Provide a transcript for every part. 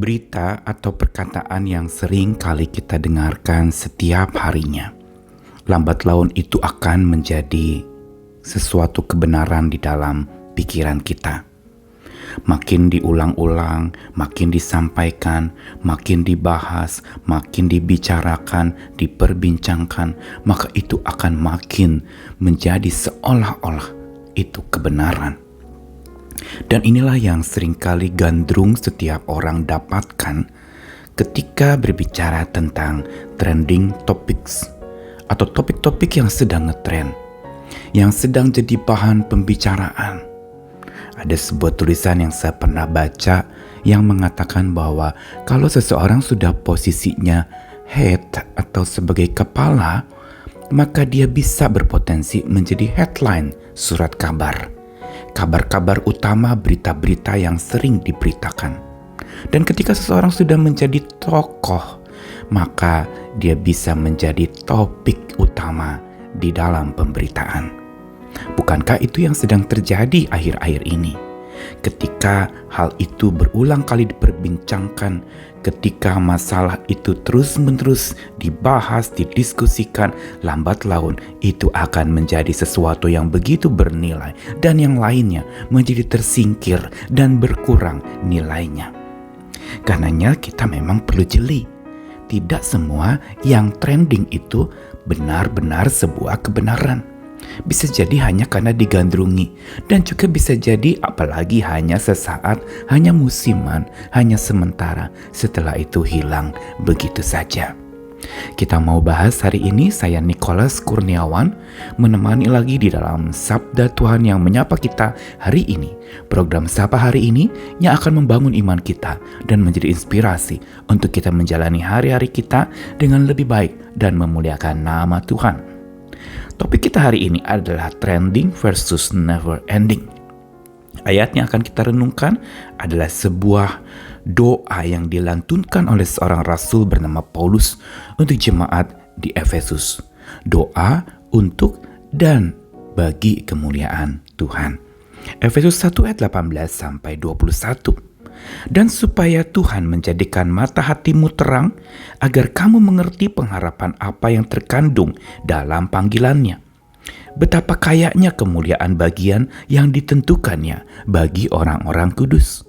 Berita atau perkataan yang sering kali kita dengarkan setiap harinya. Lambat laun itu akan menjadi sesuatu kebenaran di dalam pikiran kita. Makin diulang-ulang, makin disampaikan, makin dibahas, makin dibicarakan, diperbincangkan, maka itu akan makin menjadi seolah-olah itu kebenaran. Dan inilah yang seringkali gandrung setiap orang dapatkan ketika berbicara tentang trending topics atau topik-topik yang sedang ngetren, yang sedang jadi bahan pembicaraan. Ada sebuah tulisan yang saya pernah baca yang mengatakan bahwa kalau seseorang sudah posisinya head atau sebagai kepala, maka dia bisa berpotensi menjadi headline surat kabar. Kabar-kabar utama, berita-berita yang sering diberitakan. Dan ketika seseorang sudah menjadi tokoh, maka dia bisa menjadi topik utama di dalam pemberitaan. Bukankah itu yang sedang terjadi akhir-akhir ini? Ketika hal itu berulang kali diperbincangkan, ketika masalah itu terus-menerus dibahas, didiskusikan, lambat laun itu akan menjadi sesuatu yang begitu bernilai dan yang lainnya menjadi tersingkir dan berkurang nilainya. Karenanya kita memang perlu jeli. Tidak semua yang trending itu benar-benar sebuah kebenaran. Bisa jadi hanya karena digandrungi, dan juga bisa jadi apalagi hanya sesaat, hanya musiman, hanya sementara, setelah itu hilang begitu saja. Kita mau bahas hari ini, saya Nicholas Kurniawan, menemani lagi di dalam Sabda Tuhan yang menyapa kita hari ini. Program Sapa hari ini yang akan membangun iman kita dan menjadi inspirasi untuk kita menjalani hari-hari kita dengan lebih baik dan memuliakan nama Tuhan. Topik kita hari ini adalah trending versus never ending. Ayat yang akan kita renungkan adalah sebuah doa yang dilantunkan oleh seorang rasul bernama Paulus untuk jemaat di Efesus. Doa untuk dan bagi kemuliaan Tuhan. Efesus 1 ayat 18 sampai 21. Dan supaya Tuhan menjadikan mata hatimu terang, agar kamu mengerti pengharapan apa yang terkandung dalam panggilannya. Betapa kayanya kemuliaan bagian yang ditentukannya bagi orang-orang kudus.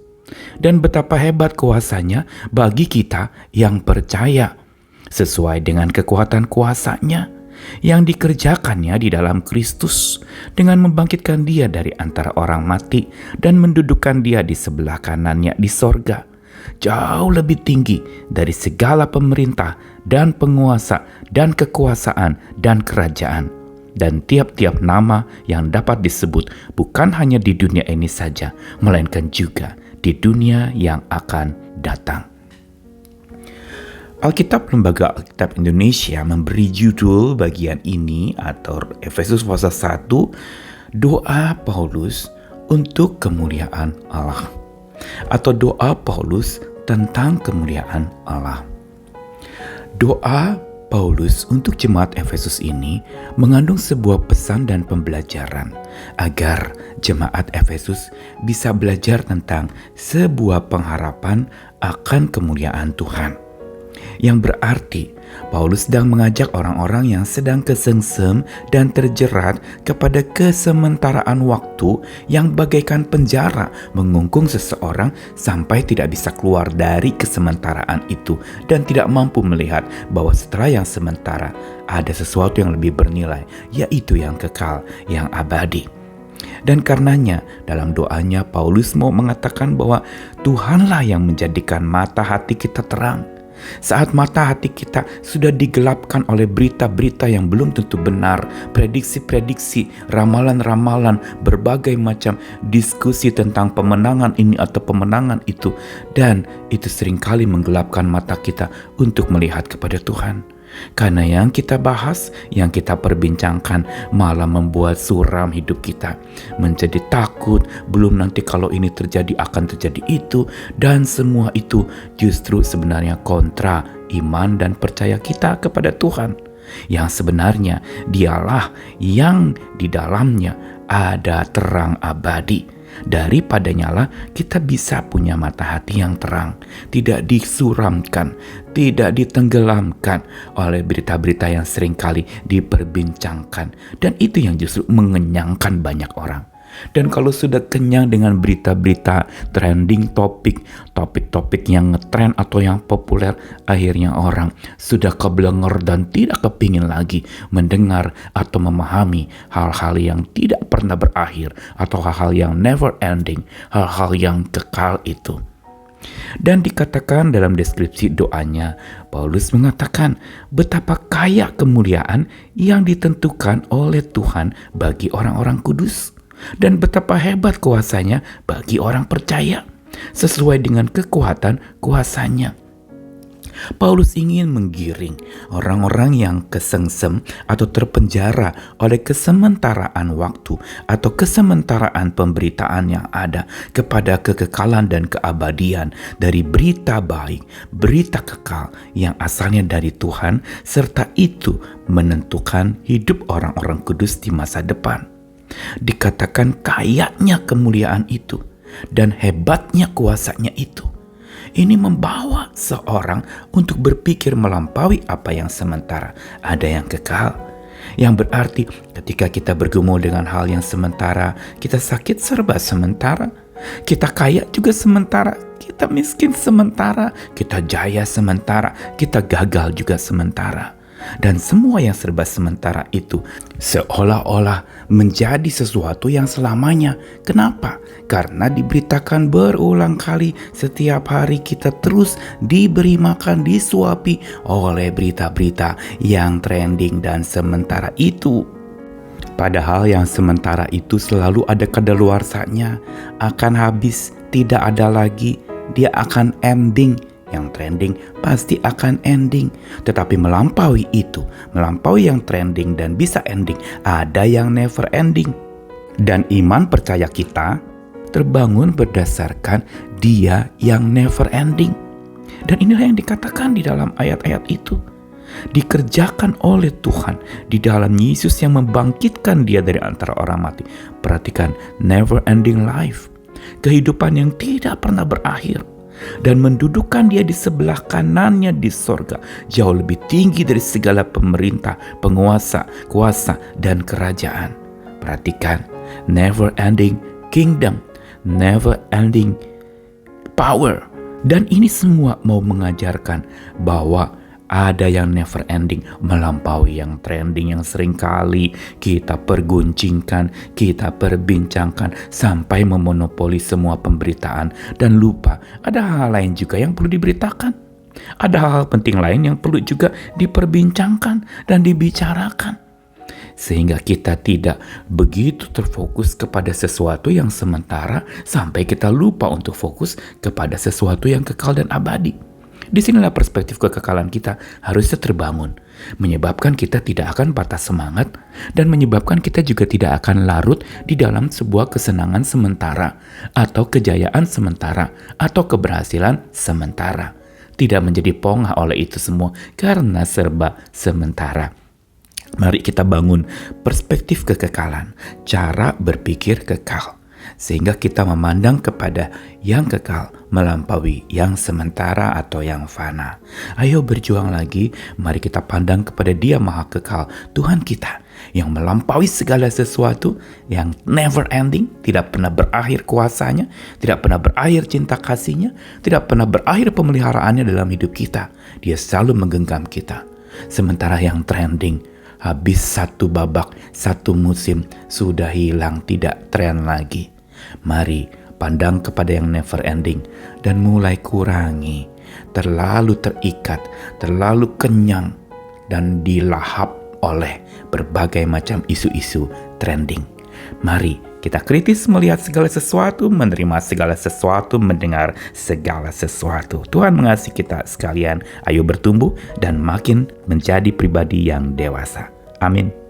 Dan betapa hebat kuasanya bagi kita yang percaya, sesuai dengan kekuatan kuasanya yang dikerjakannya di dalam Kristus dengan membangkitkan dia dari antara orang mati dan mendudukkan dia di sebelah kanannya di sorga, jauh lebih tinggi dari segala pemerintah dan penguasa dan kekuasaan dan kerajaan dan tiap-tiap nama yang dapat disebut, bukan hanya di dunia ini saja, melainkan juga di dunia yang akan datang. Alkitab Lembaga Alkitab Indonesia memberi judul bagian ini atau Efesus pasal 1, doa Paulus untuk kemuliaan Allah, atau doa Paulus tentang kemuliaan Allah. Doa Paulus untuk jemaat Efesus ini mengandung sebuah pesan dan pembelajaran agar jemaat Efesus bisa belajar tentang sebuah pengharapan akan kemuliaan Tuhan. Yang berarti Paulus sedang mengajak orang-orang yang sedang kesengsem dan terjerat kepada kesementaraan waktu yang bagaikan penjara mengungkung seseorang sampai tidak bisa keluar dari kesementaraan itu dan tidak mampu melihat bahwa setelah yang sementara ada sesuatu yang lebih bernilai, yaitu yang kekal, yang abadi. Dan karenanya dalam doanya Paulus mau mengatakan bahwa Tuhanlah yang menjadikan mata hati kita terang. Saat mata hati kita sudah digelapkan oleh berita-berita yang belum tentu benar, prediksi-prediksi, ramalan-ramalan, berbagai macam diskusi tentang pemenangan ini atau pemenangan itu, dan itu seringkali menggelapkan mata kita untuk melihat kepada Tuhan. Karena yang kita bahas, yang kita perbincangkan malah membuat suram hidup kita, menjadi takut, belum nanti kalau ini terjadi akan terjadi itu, dan semua itu justru sebenarnya kontra iman dan percaya kita kepada Tuhan, yang sebenarnya dialah yang di dalamnya ada terang abadi. Daripadanya lah kita bisa punya mata hati yang terang, tidak disuramkan, tidak ditenggelamkan oleh berita-berita yang seringkali diperbincangkan. Dan itu yang justru mengenyangkan banyak orang. Dan kalau sudah kenyang dengan berita-berita trending topik-topik yang ngetrend atau yang populer, akhirnya orang sudah keblenger dan tidak kepingin lagi mendengar atau memahami hal-hal yang tidak pernah berakhir atau hal-hal yang never ending, hal-hal yang kekal itu. Dan dikatakan dalam deskripsi doanya, Paulus mengatakan betapa kaya kemuliaan yang ditentukan oleh Tuhan bagi orang-orang kudus. Dan betapa hebat kuasanya bagi orang percaya, sesuai dengan kekuatan kuasanya. Paulus ingin menggiring orang-orang yang kesengsem atau terpenjara oleh kesementaraan waktu atau kesementaraan pemberitaan yang ada kepada kekekalan dan keabadian dari berita baik, berita kekal yang asalnya dari Tuhan, serta itu menentukan hidup orang-orang kudus di masa depan. Dikatakan kayanya kemuliaan itu dan hebatnya kuasanya itu. Ini membawa seorang untuk berpikir melampaui apa yang sementara. Ada yang kekal, yang berarti ketika kita bergumul dengan hal yang sementara, kita sakit serba sementara, kita kaya juga sementara, kita miskin sementara, kita jaya sementara, kita gagal juga sementara. Dan semua yang serba sementara itu seolah-olah menjadi sesuatu yang selamanya. Kenapa? Karena diberitakan berulang kali setiap hari kita terus diberi makan, disuapi oleh berita-berita yang trending dan sementara itu. Padahal yang sementara itu selalu ada kadaluarsanya, akan habis, tidak ada lagi, dia akan ending. Yang trending pasti akan ending. Tetapi melampaui itu, melampaui yang trending dan bisa ending, ada yang never ending. Dan iman percaya kita terbangun berdasarkan Dia yang never ending. Dan inilah yang dikatakan di dalam ayat-ayat itu. Dikerjakan oleh Tuhan di dalam Yesus yang membangkitkan Dia dari antara orang mati. Perhatikan, never ending life. Kehidupan yang tidak pernah berakhir. Dan mendudukkan Dia di sebelah kanannya di sorga, jauh lebih tinggi dari segala pemerintah, penguasa, kuasa, dan kerajaan. Perhatikan, never ending kingdom, never ending power. Dan ini semua mau mengajarkan bahwa ada yang never ending, melampaui yang trending yang seringkali kita perguncingkan, kita perbincangkan sampai memonopoli semua pemberitaan dan lupa ada hal-hal lain juga yang perlu diberitakan. Ada hal-hal penting lain yang perlu juga diperbincangkan dan dibicarakan. Sehingga kita tidak begitu terfokus kepada sesuatu yang sementara sampai kita lupa untuk fokus kepada sesuatu yang kekal dan abadi. Disinilah perspektif kekekalan kita harusnya terbangun, menyebabkan kita tidak akan patah semangat dan menyebabkan kita juga tidak akan larut di dalam sebuah kesenangan sementara atau kejayaan sementara atau keberhasilan sementara. Tidak menjadi pongah oleh itu semua karena serba sementara. Mari kita bangun perspektif kekekalan, cara berpikir kekal. Sehingga kita memandang kepada yang kekal melampaui yang sementara atau yang fana. Ayo berjuang lagi, mari kita pandang kepada Dia Maha Kekal, Tuhan kita yang melampaui segala sesuatu, yang never ending, tidak pernah berakhir kuasanya, tidak pernah berakhir cinta kasihnya, tidak pernah berakhir pemeliharaannya dalam hidup kita. Dia selalu menggenggam kita. Sementara yang trending, habis satu babak, satu musim, sudah hilang, tidak tren lagi. Mari pandang kepada yang never ending dan mulai kurangi. Terlalu terikat, terlalu kenyang, dan dilahap oleh berbagai macam isu-isu trending. Mari kita kritis melihat segala sesuatu, menerima segala sesuatu, mendengar segala sesuatu. Tuhan mengasihi kita sekalian. Ayo bertumbuh dan makin menjadi pribadi yang dewasa. Amin.